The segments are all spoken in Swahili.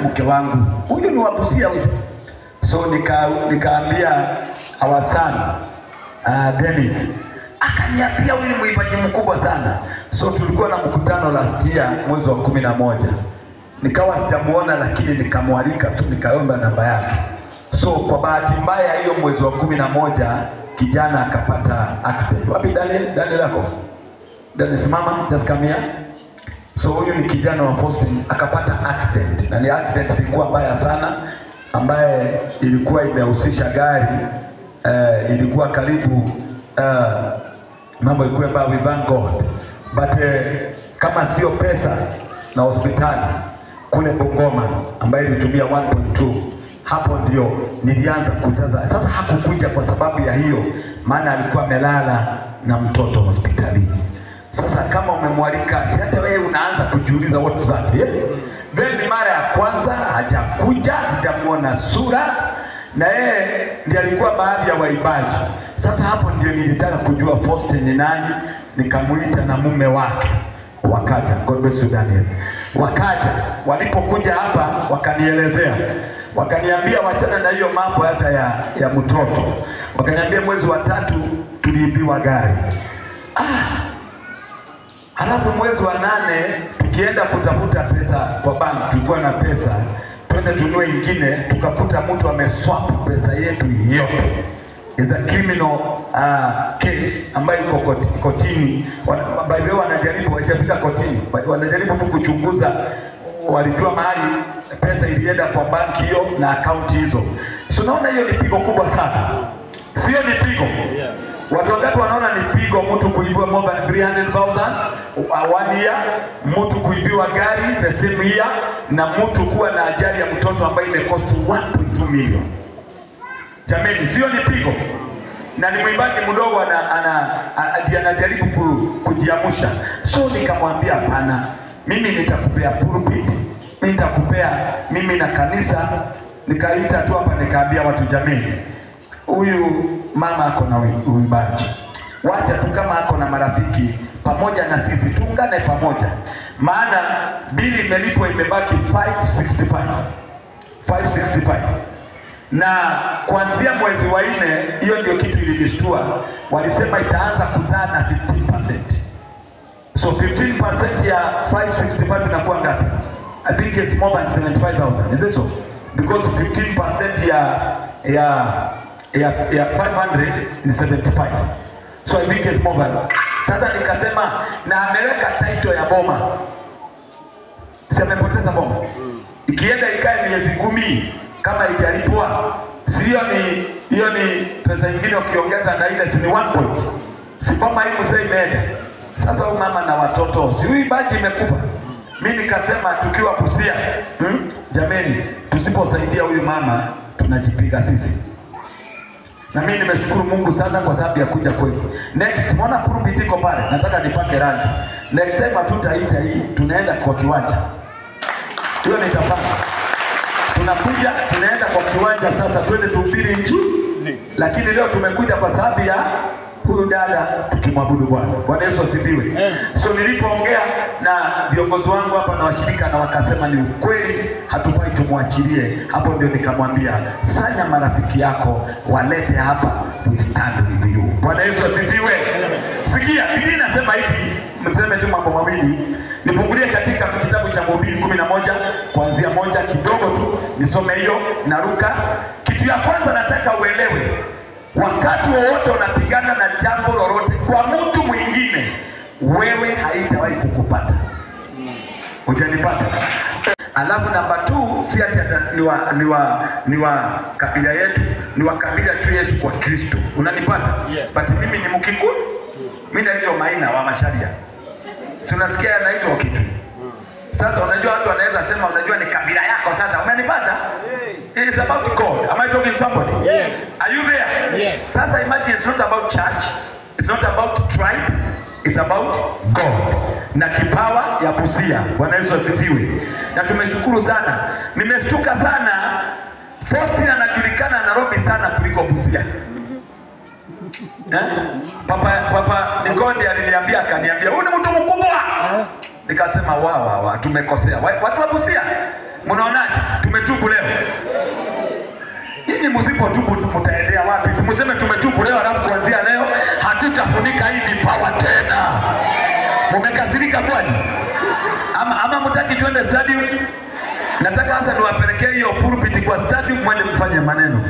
mke wangu huyu ni wa Busia huyu. So nikaambia our son Dennis, akaniambia huyu ni mwimbaji mkubwa sana. So tulikuwa na mkutano last year mwezi wa 11. Nikawa sijamuona lakini nikamwalika tu, nikaomba namba yake. So kwa bahati mbaya hiyo mwezi wa 11 kijana akapata accident. Wapi Daniel yako? Daniel simama, just come here. So huyu ni kijana wa Faustin akapata accident. Na ni accident ilikuwa mbaya sana, ambaye ilikuwa imehusisha gari ilikuwa karibu mambo ilikuwa mbaya, we thank God. But kama sio pesa na hospitali kule Bungoma ambaye ilitumia 1.2, hapo ndio nilianza kujaza. Sasa hakukuja kwa sababu ya hiyo, maana alikuwa amelala na mtoto hospitalini. Sasa kama umemwalika, si hata wewe unaanza kujiuliza what's that, eh? Then mara ya kwanza hajakuja, sijamuona sura, na yeye ndiye alikuwa baadhi ya waibaji. Sasa hapo ndio nilitaka kujua Faustin ni nani, nikamuita na mume wake. Wakaja, God bless you Daniel. Wakaja, walipokuja hapa wakanielezea. Wakaniambia wachana na hiyo mambo hata ya mtoto. Wakaniambia mwezi wa 3 tuliibiwa gari. Halafu mwezi wa 8 tukienda kutafuta pesa kwa bank, tulikuwa na pesa, twende tunue ingine, tukakuta mtu ameswap pesa yetu yote. Is a criminal case ambayo iko kotini. By the way wanajaribu, hajafika kotini, wanajaribu tu kuchunguza. Walijua mahali pesa ilienda kwa banki hiyo na account hizo. So naona hiyo ni pigo kubwa sana. Sio ni pigo. Watu wangapi wanaona ni pigo mtu kuibiwa more than 300,000 one year, mtu kuibiwa gari the same year, na mtu kuwa na ajali ya mtoto ambayo imecost 1.2 million. Jameni, sio ni pigo? Na ni mwimbaji mdogo anajaribu kujiamusha. So nikamwambia hapana, mimi nitakupea pulpit, mimi nitakupea mimi na kanisa. Nikaita tu hapa nikaambia watu, jameni, huyu mama ako na uimbaji, wacha tu kama ako na marafiki pamoja na sisi tuungane pamoja, maana bili imelipo imebaki 565. Na kuanzia mwezi wa 4, hiyo ndio kitu ilinishtua, walisema itaanza kuzaa na 15%. So 15% ya 565 inakuwa ngapi? I think it's more than 75,000. Is it so? Because 15% ya 500 ni 75. So I think it's more than. Sasa nikasema na ameweka title ya boma. Sasa amepoteza boma. Ikienda ikae miezi 10 kama ijalipwa, si hiyo ni pesa nyingine ukiongeza na ile si ni 1 point. Si boma hii mzee imeenda. Sasa huyu mama na watoto, si huyu baji imekufa. Mimi nikasema tukiwa Busia, jameni, tusiposaidia huyu mama tunajipiga sisi. Na mimi nimeshukuru Mungu sana kwa sababu ya kuja kwetu. Next, mbona pulpit iko pale? Nataka nipake rangi. Next time hatutaita hii, tunaenda kwa kiwanja. Hiyo nitapanga. Tunakuja, tunaenda kwa kiwanja sasa, twende tuhubiri Injili. Lakini leo tumekuja kwa sababu ya huyu dada tukimwabudu Bwana. Bwana Yesu asifiwe. So nilipoongea na viongozi wangu hapa na washirika, na wakasema ni ukweli, hatufai tumwachilie. Hapo ndio nikamwambia, sanya marafiki yako walete hapa, we stand with you. Bwana Yesu asifiwe. Sikia, Biblia inasema hivi, mseme tu mambo mawili. Nifungulie katika kitabu cha Mhubiri 11 kuanzia 1 kidogo tu, nisome hiyo na Luka. Kitu ya kwanza nataka uelewe, wakati wowote unapigana na jambo lolote kwa mtu mwingine, wewe haitawahi kukupata. Utanipata. Alafu namba 2, si ati ni wa kabila yetu, ni wa kabila tu Yesu kwa Kristo. Unanipata? But mimi ni Mkikuyu. Mimi naitwa Maina wa Masharia. Si unasikia naitwa kitu. Sasa unajua watu wanaweza sema unajua ni kabila yako sasa. Umenipata? It is about God. Am I talking to somebody? Yes. Are you there? Yes. Sasa imagine, it's not about church. It's not about tribe. It's about God. Na kipawa ya Busia. Bwana Yesu asifiwe. Na tumeshukuru sana. Nimeshtuka sana. Faustin anajulikana Nairobi sana kuliko Busia. Papa Nikodi aliniambia, akaniambia, "Huyu ni mtu mkubwa." Nikasema, "Wow, tumekosea." Watu wa Busia. Mnaonaje? Tumetubu leo. Nyinyi msipotubu mtaendea wapi? Mseme tumetubu leo alafu kuanzia leo hatutafunika hii vipawa tena. Mmekasirika kwani? Ama mtaki tuende stadium? Nataka sasa niwapelekee hiyo pulpit kwa stadium mwende mfanye maneno.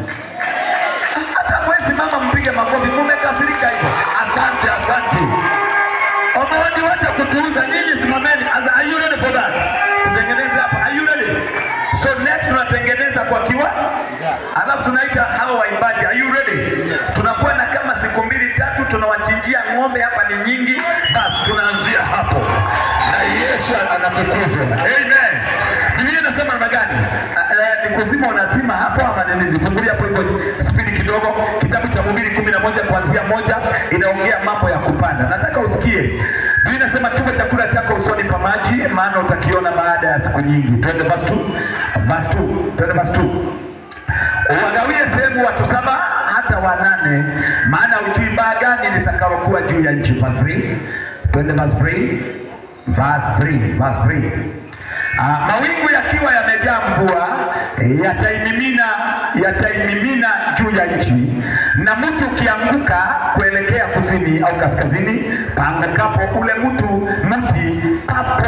Hata mwezi mama mpige makofi. Mmekasirika hivyo. Asante, asante. Omoni wote kutuuza, nyinyi simameni. Are you ready for that? Tutengeneze hapa. Are you ready? So next tunatengeneza kwa kiwa. Alafu tunaita hao waimbaji. Are you ready? Tunakuwa na kama siku 2-3 tunawachinjia ng'ombe hapa ni nyingi. Basi tunaanzia hapo. Na Yesu anatukuzwa. Amen. Biblia inasema namna gani? Ni kuzima unazima hapo ama nini? Nifungulia hapo hivyo speed kidogo. Kitabu cha Mhubiri 11 kuanzia 1 inaongea mambo ya kupanda. Nataka usikie. Biblia inasema tupe chakula chako usoni pa maji maana utakiona baada ya siku nyingi. Twende verse 2. Verse 2. Twende verse 2. Uwagawie sehemu watu 7 hata 8 maana hujui baa gani litakalokuwa juu ya nchi. Verse 3. Twende verse 3. Verse 3. Verse 3. Mawingu yakiwa yamejaa mvua yataimimina juu ya nchi, na mtu ukianguka kuelekea kusini au kaskazini, paangukapo ule mti papo